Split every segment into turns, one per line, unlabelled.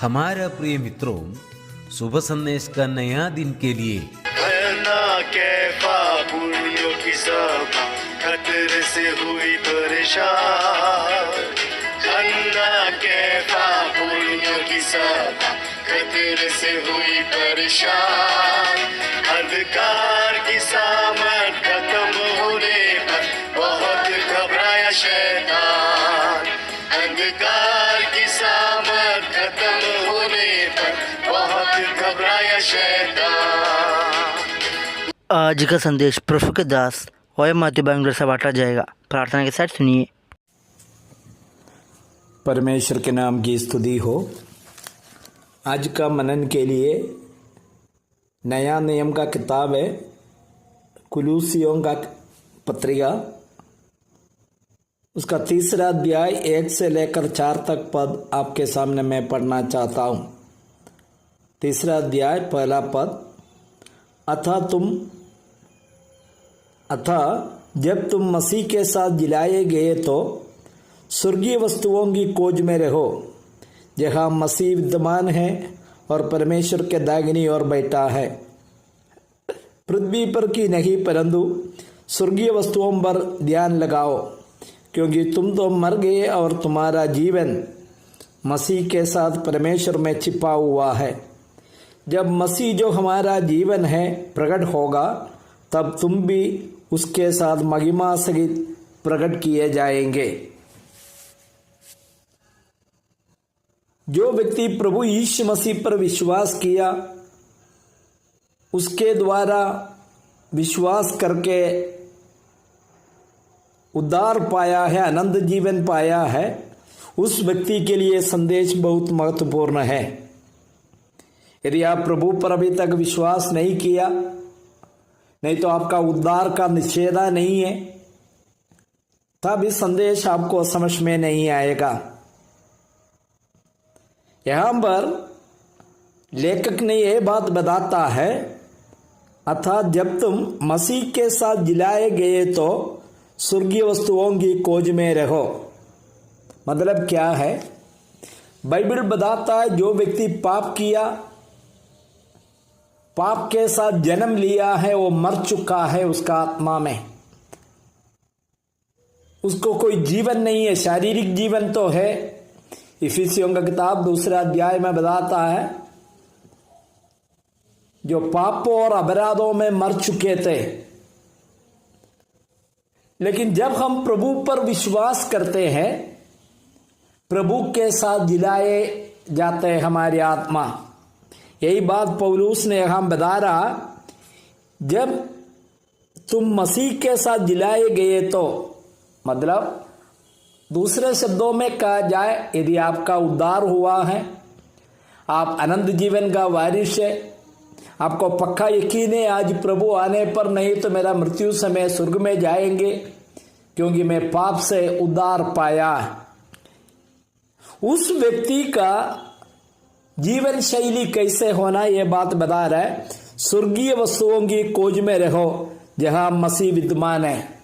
हमारा प्रिय मित्रों, शुभ संदेश का नया दिन के लिए
पुण्यों की सभा खतरे से हुई परेशान। अन्ना कैफा पुण्यों की सभा खतरे से हुई परेशान। अंधकार की सामत खत्म होने पर बहुत घबराया शैतान। अंधकार की सामत खत्म होने पर बहुत घबराया शैतान।
आज का संदेश प्रभु के दास वह माध्यम बैंगलोर से बांटा जाएगा। प्रार्थना के साथ सुनिए।
परमेश्वर के नाम की स्तुति हो। आज का मनन के लिए नया नियम का किताब है, कुलूसियों का पत्रिका, उसका 3 अध्याय 1 से लेकर 4 तक पद आपके सामने मैं पढ़ना चाहता हूँ। 3 अध्याय 1 पद, अतः जब तुम मसीह के साथ जिलाए गए तो स्वर्गीय वस्तुओं की खोज में रहो, जहाँ मसीह विद्यमान है और परमेश्वर के दाहिनी ओर बैठा है। पृथ्वी पर की नहीं परंतु स्वर्गीय वस्तुओं पर ध्यान लगाओ, क्योंकि तुम तो मर गए और तुम्हारा जीवन मसीह के साथ परमेश्वर में छिपा हुआ है। जब मसीह जो हमारा जीवन है प्रकट होगा, तब तुम भी उसके साथ महिमा सहित प्रकट किए जाएंगे। जो व्यक्ति प्रभु यीशु मसीह पर विश्वास किया, उसके द्वारा विश्वास करके उद्धार पाया है, अनंत जीवन पाया है, उस व्यक्ति के लिए संदेश बहुत महत्वपूर्ण है। यदि आप प्रभु पर अभी तक विश्वास नहीं किया, नहीं तो आपका उद्धार का निश्चय नहीं है, तब इस संदेश आपको समझ में नहीं आएगा। यहां पर लेखक ने यह बात बताता है, अर्थात जब तुम मसीह के साथ जिलाए गए तो स्वर्गीय वस्तुओं की खोज में रहो। मतलब क्या है? बाइबल बताता है जो व्यक्ति पाप किया, पाप के साथ जन्म लिया है, वो मर चुका है उसका आत्मा में, उसको कोई जीवन नहीं है। शारीरिक जीवन तो है। इफिसियों का किताब 2 अध्याय में बताता है, जो पापों और अपराधों में मर चुके थे, लेकिन जब हम प्रभु पर विश्वास करते हैं, प्रभु के साथ जिलाए जाते हैं हमारी आत्मा। यही बात पौलुस ने यहां बता रहा, जब तुम मसीह के साथ जिलाए गए तो, मतलब दूसरे शब्दों में कहा जाए, यदि आपका उद्धार हुआ है, आप अनंत जीवन का वारिस है, आपको पक्का यकीन है आज प्रभु आने पर नहीं तो मेरा मृत्यु समय स्वर्ग में जाएंगे, क्योंकि मैं पाप से उद्धार पाया। उस व्यक्ति का जीवन शैली कैसे होना, यह बात बता रहा है। स्वर्गीय वस्तुओं की खोज में रहो, जहां मसीह विद्यमान है।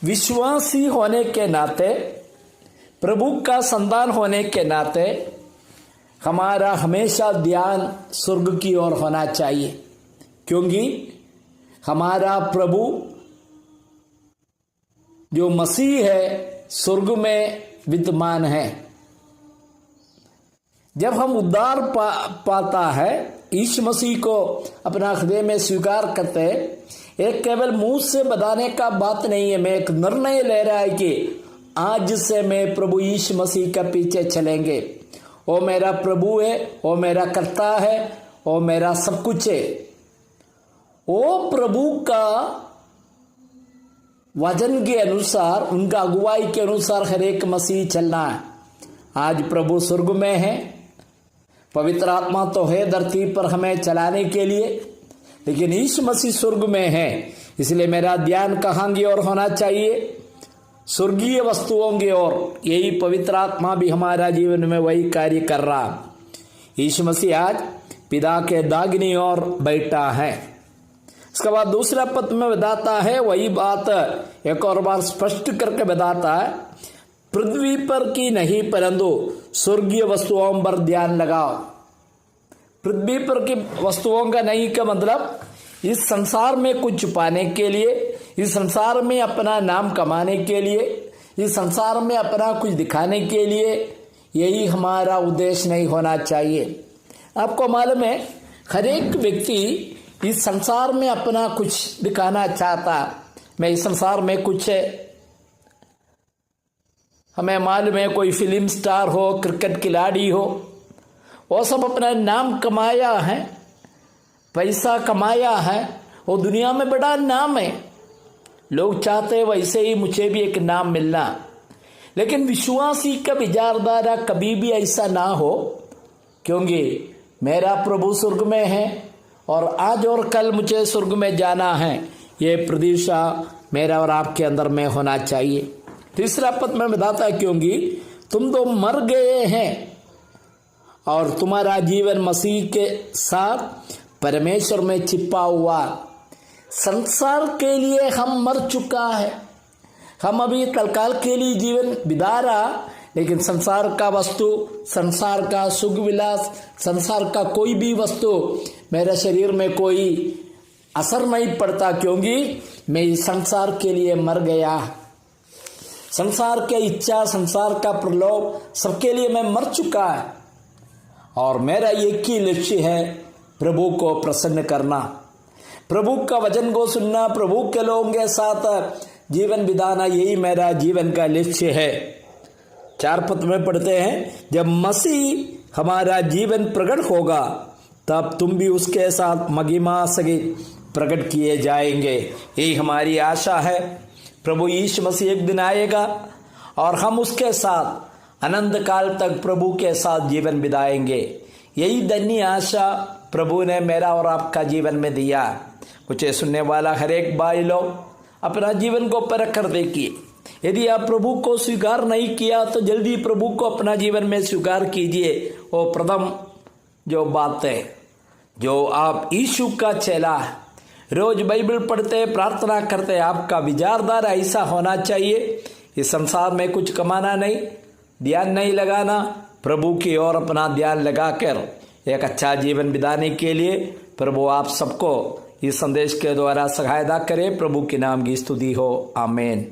विश्वासी होने के नाते, प्रभु का संतान होने के नाते, हमारा हमेशा ध्यान स्वर्ग की ओर होना चाहिए, क्योंकि हमारा प्रभु जो मसीह है स्वर्ग में विद्यमान है। जब हम उद्धार पाता है, यीशु मसीह को अपना हृदय में स्वीकार करते हैं, एक केवल मुंह से बताने का बात नहीं है, मैं एक निर्णय ले रहा है कि आज से मैं प्रभु यीशु मसीह के पीछे चलेंगे। वो मेरा प्रभु है, वो मेरा कर्ता है, वो मेरा सब कुछ है। वो प्रभु का वचन के अनुसार, उनका अगुवाई के अनुसार हर एक मसीह चलना है। आज प्रभु स्वर्ग में है, पवित्र आत्मा तो है धरती पर हमें चलाने के लिए, लेकिन यीशु मसीह स्वर्ग में है। इसलिए मेरा ध्यान कहाँ की ओर होना चाहिए? स्वर्गीय वस्तुओं की ओर। यही पवित्र आत्मा भी हमारा जीवन में वही कार्य कर रहा। यीशु मसीह आज पिता के दाहिनी ओर बैठा है। इसके बाद दूसरा पद में बताता है, वही बात एक और बार स्पष्ट करके बताता है, पृथ्वी पर की नहीं परंतु स्वर्गीय वस्तुओं पर ध्यान लगाओ। पृथ्वी पर की वस्तुओं का नहीं का मतलब इस संसार में कुछ पाने के लिए, इस संसार में अपना नाम कमाने के लिए, इस संसार में अपना कुछ दिखाने के लिए, यही हमारा उद्देश्य नहीं होना चाहिए। आपको मालूम है हर एक व्यक्ति इस संसार में अपना कुछ दिखाना चाहता, मैं इस संसार में कुछ है। हमें मालूम है कोई फिल्म स्टार हो, क्रिकेट खिलाड़ी हो, वो सब अपना नाम कमाया है, पैसा कमाया है, वो दुनिया में बड़ा नाम है। लोग चाहते हैं वैसे ही मुझे भी एक नाम मिलना। लेकिन विश्वासी का विचारधारा कभी भी ऐसा ना हो, क्योंकि मेरा प्रभु स्वर्ग में है और आज और कल मुझे स्वर्ग में जाना है, ये प्रतीक्षा मेरा और आपके अंदर में होना चाहिए। तीसरा पद में बताता है क्योंकि तुम तो मर गए हैं और तुम्हारा जीवन मसीह के साथ परमेश्वर में छिपा हुआ। संसार के लिए हम मर चुका है, हम अभी तत्काल के लिए जीवन बिता रहा, लेकिन संसार का वस्तु, संसार का सुख विलास, संसार का कोई भी वस्तु मेरे शरीर में कोई असर नहीं पड़ता, क्योंकि मैं इस संसार के लिए मर गया। संसार के इच्छा, संसार का प्रलोभ, सबके लिए मैं मर चुका है और मेरा एक ही लक्ष्य है प्रभु को प्रसन्न करना, प्रभु का वचन को सुनना, प्रभु के लोगों के साथ जीवन बिताना, यही मेरा जीवन का लक्ष्य है। 4 पद में पढ़ते हैं, जब मसीह हमारा जीवन प्रकट होगा तब तुम भी उसके साथ महिमा सहित प्रकट किए जाएंगे। यही हमारी आशा है। प्रभु यीशु मसीह एक दिन आएगा और हम उसके साथ अनंत काल तक प्रभु के साथ जीवन बिताएंगे। यही धन्य आशा प्रभु ने मेरा और आपका जीवन में दिया। मुझे सुनने वाला हर एक भाई लोग अपना जीवन को परख कर देखिए। यदि आप प्रभु को स्वीकार नहीं किया तो जल्दी प्रभु को अपना जीवन में स्वीकार कीजिए। वो प्रथम जो बात है, जो आप यीशु का चेला है, रोज बाइबल पढ़ते, प्रार्थना करते, आपका विचारधारा ऐसा होना चाहिए। इस संसार में कुछ कमाना नहीं, ध्यान नहीं लगाना, प्रभु की ओर अपना ध्यान लगाकर एक अच्छा जीवन बिताने के लिए प्रभु आप सबको इस संदेश के द्वारा सहायता करे। प्रभु के नाम की स्तुति हो। आमीन।